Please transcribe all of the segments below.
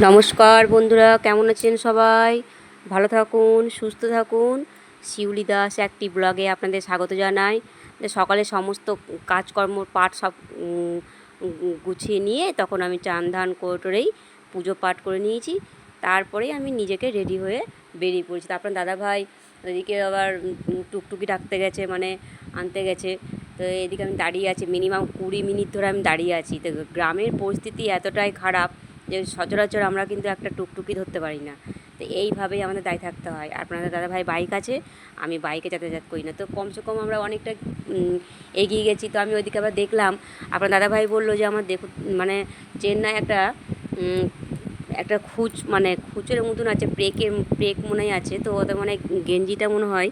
নমস্কার বন্ধুরা, কেমন আছেন সবাই? ভালো থাকুন, সুস্থ থাকুন। শিউলি দাস একটি ব্লগে আপনাদের স্বাগত জানাই। সকালে সমস্ত কাজকর্ম পাঠ সব গুছিয়ে নিয়ে তখন আমি চান ধান করেই পুজো পাঠ করে নিয়েছি। তারপরেই আমি নিজেকে রেডি হয়ে বেরিয়ে পড়েছি। তো আপনার দাদাভাই এদিকে আবার টুকটুকি ডাকতে গেছে, মানে আনতে গেছে। তো এদিকে আমি দাঁড়িয়ে আছি, মিনিমাম 20 মিনিট ধরে আমি দাঁড়িয়ে আছি। তো গ্রামের পরিস্থিতি এতটাই খারাপ যে সচরাচর আমরা কিন্তু একটা টুকটুকি ধরতে পারি না। তো এইভাবেই আমাদের দায়ী থাকতে হয়। আপনাদের দাদাভাই বাইক আছে, আমি বাইকে যাতায়াত করি না। তো কমসে কম আমরা অনেকটা এগিয়ে গেছি। তো আমি ওইদিকে আবার দেখলাম, আপনার দাদাভাই বললো যে আমার দেখুন, মানে চেন্নাই একটা মানে খুচের মতন আছে, ব্রেক মনে হয় আছে। তো ওদের মানে গেঞ্জিটা মনে হয়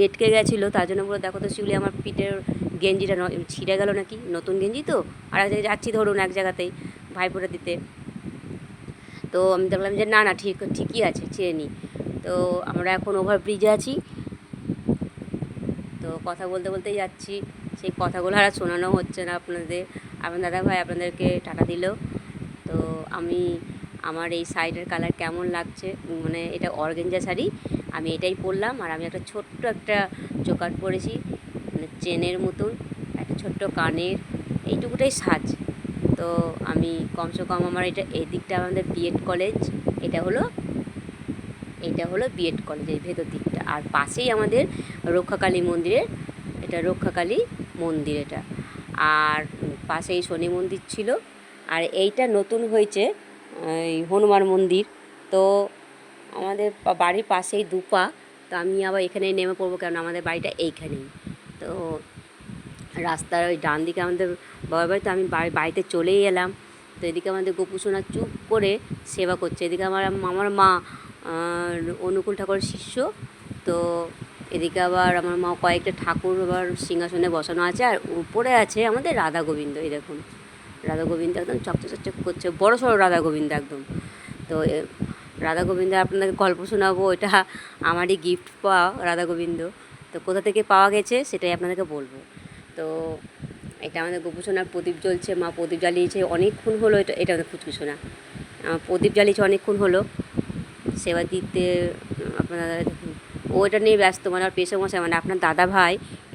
এটকে গেছিলো, তার জন্য বলে দেখো তো শিউলি আমার পিঠের গেঞ্জিটা ছিঁড়ে গেল নাকি, নতুন গেঞ্জি তো। আর এক জায়গায় যাচ্ছি ধরুন, এক জায়গাতেই ভাইফোঁটা দিতে। তো আমি দেখলাম যে না না ঠিকই আছে, ছেড়ে নিই। তো আমরা এখন ওভারব্রিজে আছি। তো কথা বলতে বলতেই যাচ্ছি, সেই কথাগুলো আর শোনানো হচ্ছে না আপনাদের। আপনার দাদাভাই আপনাদেরকে টাটা দিল। তো আমি আমার এই শাড়িটার কালার কেমন লাগছে, মানে এটা অর্গানজা শাড়ি, আমি এটাই পরলাম। আর আমি একটা ছোট্ট একটা জোকাট পরেছি, মানে চেনের মতন, একটা ছোট্ট কানের, এইটুকুটাই সাজ। তো আমি কমসে কম আমার এই দিকটা আমাদের বিএড কলেজ, এটা হলো বিএড কলেজের ভেতর দিকটা। আর পাশেই আমাদের রক্ষাকালী মন্দিরের, এটা রক্ষাকালী মন্দির এটা। আর পাশেই শনি মন্দির ছিল। আর এইটা নতুন হয়েছে এই হনুমান মন্দির। তো আমাদের বাড়ির পাশেই দুপা। তো আমি আবার এখানেই নেমে পড়বো, কারণ আমাদের বাড়িটা এইখানেই। তো রাস্তার ওই ডান দিকে আমাদের বাবার বাড়ি। তো আমি বাড়িতে চলেই এলাম। তো এদিকে আমাদের গোপুসোনা চুপ করে সেবা করছে। এদিকে আমার মা অনুকূল ঠাকুরের শিষ্য। তো এদিকে আবার আমার মা কয়েকটা ঠাকুর আবার সিংহাসনে বসানো আছে। আর উপরে আছে আমাদের রাধা গোবিন্দ। এই দেখুন, রাধা গোবিন্দ একদম চকচক করছে, বড় সড়ো রাধা গোবিন্দ একদম। তো রাধা গোবিন্দ আপনাদেরকে গল্প শোনাবো, এটা আমারই গিফট পাওয়া রাধা গোবিন্দ। তো কোথা থেকে পাওয়া গেছে সেটাই আপনাদেরকে বলবো। তো এটা আমাদের গোপুসোনার প্রদীপ জ্বলছে, মা প্রদীপ জ্বালিয়েছে অনেকক্ষণ হলো। এটা আমাদের ফুচকুসোনা প্রদীপ জ্বালিয়েছে অনেকক্ষণ হলো সেবা দিতে। আপনার দাদা দেখুন, ও এটা নিয়ে ব্যস্ত, মানে আর পেশা মশাই, মানে আপনার দাদা ভাই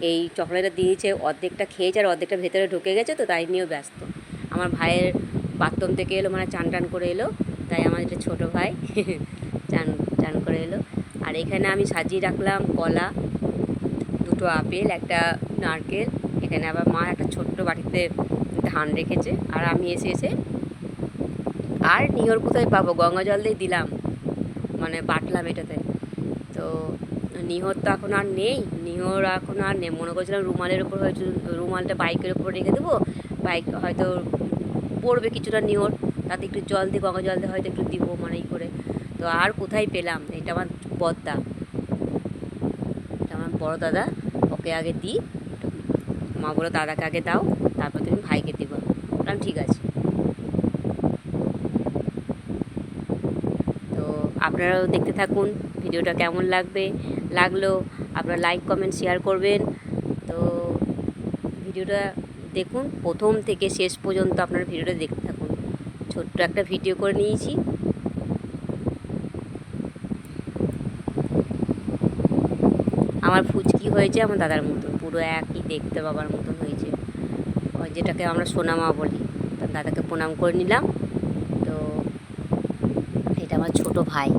এই চকলেটটা দিয়েছে, অর্ধেকটা খেয়েছে আর অর্ধেকটা ভেতরে ঢুকে গেছে। তো তাই নিয়েও ব্যস্ত। আমার ভাইয়ের বাথরুম থেকে এলো, মানে চান টান করে এলো, তাই আমার এটা ছোটো ভাই চান চান করে এলো। আর এখানে আমি সাজিয়ে রাখলাম কলা, দুটো আপেল, একটা নারকেল। এখানে আবার মা একটা ছোট্ট বাটিতে ধান রেখেছে। আর আমি এসে আর নিহর কোথায় পাবো, গঙ্গা জল দিয়ে দিলাম, মানে বাটলাম এটাতে। তো নিহর তো এখন আর নেই, মনে করছিলাম রুমালের ওপর হয়তো, রুমালটা বাইকের ওপর রেখে দেবো, বাইক হয়তো পড়বে কিছুটা নিহর, তাতে একটু জল দিয়ে, গঙ্গা জল দিয়ে হয়তো একটু দিব, মানে এই করে। তো আর কোথায় পেলাম, এটা আমার বদ্দা, এটা আমার বড় দাদা, ওকে আগে দিই। মা বলো দাদাকে আগে দাও, তারপর তুমি ভাইকে দিবা। বললাম ঠিক আছে। তো আপনারাও দেখতে থাকুন, ভিডিওটা কেমন লাগলো আপনারা লাইক কমেন্ট শেয়ার করবেন। তো ভিডিওটা দেখুন প্রথম থেকে শেষ পর্যন্ত, আপনারা ভিডিওটা দেখতে থাকুন। ছোট্ট একটা ভিডিও করে নিয়েছি। আমার ফুচকি হয়েছে আমার দাদার মতন, পুরো একই দেখতে, বাবার মতন হয়েছে, ওই যেটাকে আমরা সোনামা বলি। তার দাদাকে প্রণাম করে নিলাম। তো এটা আমার ছোট ভাই,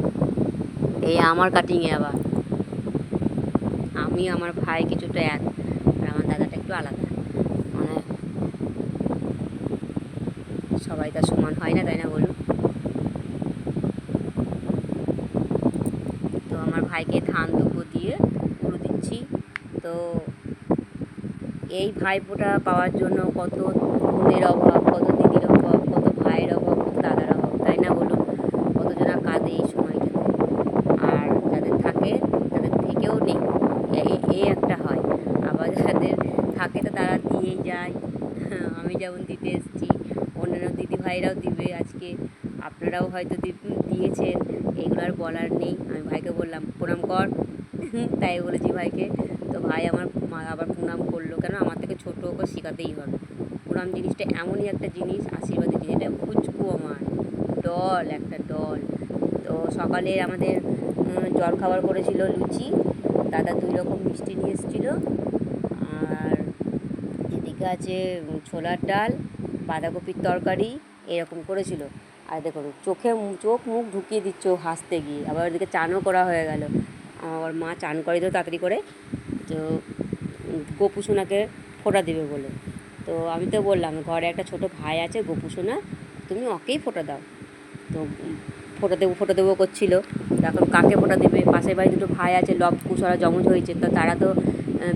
এই আমার কাটিংয়ে আবার আমি আমার ভাই কিছুটা এক, আর আমার দাদাটা একটু আলাদা, মানে সবাই তার সমান হয় না, তাই না বলুন। তো আমার ভাইকে ধান দুপুর দিয়ে পুরো দিচ্ছি। তো এই ভাইফোঁটা পাওয়ার জন্য কত বোনের অভাব, কত দিদির অভাব, কত ভাইয়ের অভাব, কত দাদার অভাব, তাই না বলুন। কতজনা কাঁদে এই সময়টাতে। আর যাদের থাকে তাদের থেকেও নেই, এই একটা হয়। আবার যাদের থাকে তো তারা দিয়েই যায়। আমি যেমন দিতে এসেছি, অন্যান্য দিদি ভাইরাও দিবে আজকে, আপনারাও হয়তো দিয়েছেন, এগুলো আর বলার নেই। আমি ভাইকে বললাম প্রণাম কর, তাই বলেছি ভাইকে। তো ভাই আমার আবার প্রণাম করলো, কেন আমার থেকে ছোটো ওকে শেখাতেই হবে। প্রণাম জিনিসটা এমনই একটা জিনিস, আশীর্বাদের জিনিস, এটা ফুচকু আমার দল, একটা দল। তো সকালে আমাদের জলখাবার করেছিল লুচি, দাদা 2 রকম মিষ্টি নিয়ে এসেছিলো, আর এদিকে আছে ছোলার ডাল, বাঁধাকপির তরকারি, এরকম করেছিল। আর দেখুন চোখ মুখ ঢুকিয়ে দিচ্ছে ও হাসতে গিয়ে। আবার ওদিকে চানও করা হয়ে গেল, আমার মা চান করে দিল তাড়াতাড়ি করে, তো গোপু সোনাকে ফোঁটা দেবে বলে। তো আমি তো বললাম ঘরে একটা ছোট ভাই আছে গোপু সোনা, তুমি ওকেই ফোঁটা দাও। তো ফোঁটা দেবো করছিল। এখন কাকে ফোঁটা দেবে? পাশের বাড়ি দুটো ভাই আছে, লব কুশ, ওরা জমজ হয়েছে, তো তারা তো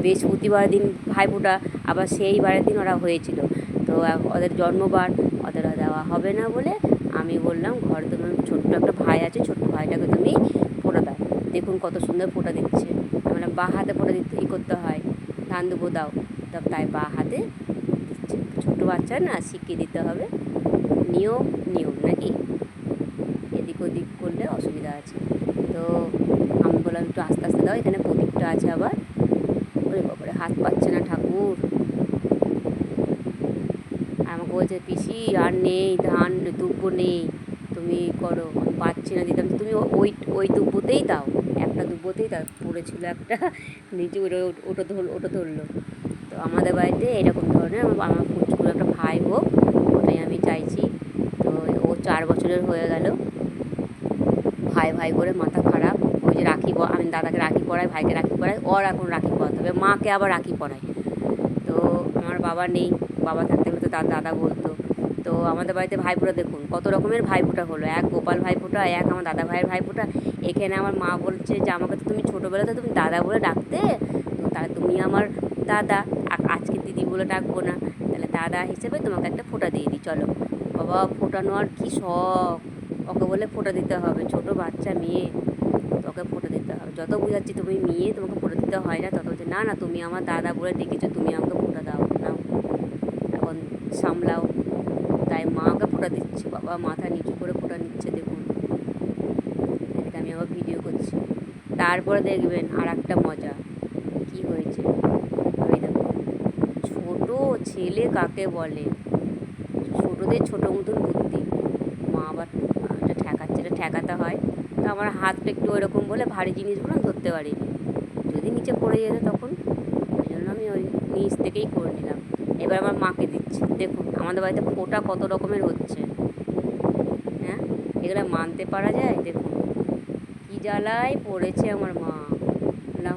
বৃহস্পতিবার দিন ভাই ফোঁটা, আবার সেই বারের দিন ওরা হয়েছিল, তো ওদের জন্মবার, ওদের দেওয়া হবে না বলে আমি বললাম ঘরে তোমার ছোট্ট একটা ভাই আছে, ছোট্ট ভাইটাকে তুমি ফোঁটা দাও। দেখুন কত সুন্দর ফোঁটা দিচ্ছে। আমি বললাম বাঁ হাতে ফোঁটা দিতে করতে হয়, ধান দেবো দাও, তাই বাঁ হাতে দিচ্ছে। ছোট্টো বাচ্চা না, শিখিয়ে দিতে হবে, নিয়ম নিয়ম নাকি, এদিক ওদিক করলে অসুবিধা আছে। তো আমি বললাম একটু আস্তে আস্তে দাও, এখানে প্রদীপটা আছে আবার। ওরে বাবারে, হাত পাচ্ছে না ঠাকুর। আমাকে বলছে পিসি আর নেই, ধান দুব্বো নেই, তুমি করো, আমি পাচ্ছি না দিতাম, তুমি ওই দুব্বোতেই দাও, একটা দুব্বোতেই দাও, পড়েছিল একটা নিচে, ওটা ধরলো। তো আমাদের বাড়িতে এরকম ধরনের আমার পুচকুর একটা ভাই হোক, ওটাই আমি চাইছি। তো ও 4 বছরের হয়ে গেল, ভাই ভাই করে মাথা খারাপ। ওই যে আমি দাদাকে রাখি পরাই, ভাইকে রাখি পরাই, ওর এখন রাখি পরাতে হবে, মাকে আবার রাখি পরাই। তো আমার বাবা নেই, বাবা থাকতে হলে তো দাদা বলতো। তো আমাদের বাড়িতে ভাইফোঁটা দেখুন কত রকমের ভাইফোঁটা হলো, এক গোপাল ভাইফোঁটা, এক আমার দাদা ভাইয়ের ভাইফোঁটা। এখানে আমার মা বলছে যে আমাকে তো তুমি ছোটোবেলাতে তুমি দাদা বলে ডাকতে, তো তাহলে তুমি আমার দাদা, আজকে দিদি বলে ডাকবো না, তাহলে দাদা হিসেবে তোমাকে একটা ফোঁটা দিয়ে দিই চলো। বাবা ফোঁটানো আর কী শখ, ওকে বলে ফোঁটা দিতে হবে, ছোটো বাচ্চা মেয়ে, তোকে ফোঁটা দিতে হবে। যত বুঝাচ্ছি তুমি মেয়ে, তোমাকে ফোঁটা দিতে হয় না, তত বলছে না না তুমি আমার দাদা বলে ডেকেছো, তুমি আমাকে ফোঁটা দাও, নাও এখন সামলাও। তাই মা ওকে ফোঁটা দিচ্ছে, বাবা মাথা নিচু করে ফোঁটা নিচ্ছে দেখুন। এদিকে আমি আবার ভিডিও করছি। তারপরে দেখবেন আর একটা মজা কি হয়েছে, ওই দেখুন ছোট ছেলে কাকে বলে, ছোটোদের ছোটো মতন বুদ্ধি। মা আবার এটা ঠেকাচ্ছে, এটা ঠেকাতে হয়। তো আমার হাতটা একটু ওইরকম বলে ভারী জিনিসগুলো ধরতে পারিনি, যদি নিচে পড়ে যেত তখন, ওই জন্য আমি ওই নিচ থেকেই করে নিলাম। এবার আমার মাকে দিচ্ছি, দেখুন আমাদের বাড়িতে ফোঁটা কত রকমের হচ্ছে, হ্যাঁ এগুলো মানতে পারা যায়? দেখুন কী জ্বালায় পড়েছে আমার মা, না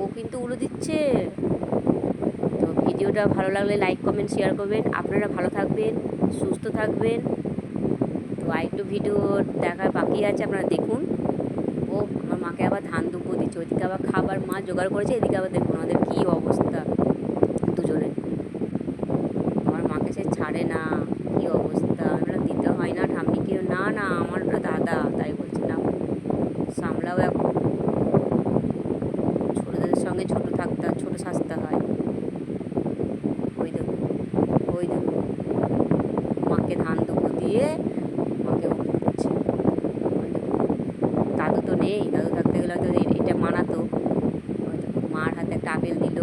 ও কিন্তু উলো দিচ্ছে। তো ভিডিওটা ভালো লাগলে লাইক কমেন্ট শেয়ার করবেন, আপনারা ভালো থাকবেন, সুস্থ থাকবেন। তো আরেকটু ভিডিও দেখার বাকি আছে, আপনারা দেখুন। ও আমার মাকে আবার ধান দুব্বো দিচ্ছে, ওইদিকে আবার খাবার মা জোগাড় করেছে, এদিকে আবার দেখুন ওদের কী অবস্থা দুজনে। আমার মাকে সে ছাড়ে না, কী অবস্থা। আমরা দিতে হয় না ঠাম্মিকে, না না আমার দাদা, তাই বলছে না সামলাও, এখন ছোটোদের সঙ্গে ছোটো থাকতে, ছোটো সাজতে হয়। ওই দেখুন, ওই দেখুন মাকে ধান দুব্বো দিয়ে মাকে উঠে দিচ্ছে। দাদু তো নেই, দাদু থাকতে গেলে হয়তো এটা মানাতো। মার হাতে একটা আপেল দিল,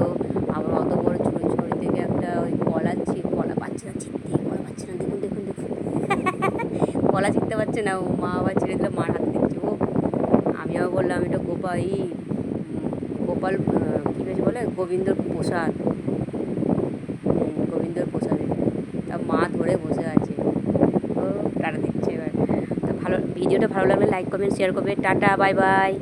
আবার অত বড় ছুরি থেকে একটা ওই কলা পাচ্ছে না ছিটতে, কলা পাচ্ছে না, দেখুন দেখুন দেখুন কলা ছিটতে পারছে না, ও মা আবার ছেড়ে দিল, মার হাতে দিচ্ছে। ও আমি আবার বললাম এটা গোপাল কী বেশ বলে, গোবিন্দর প্রসাদ, গোবিন্দর প্রসাদ। তা মা ধরে বসে আছে, ও টাটা দিচ্ছে এবার। তো ভিডিওটা ভালো লাগলে লাইক কমেন্ট শেয়ার করবে, টাটা বাই বাই।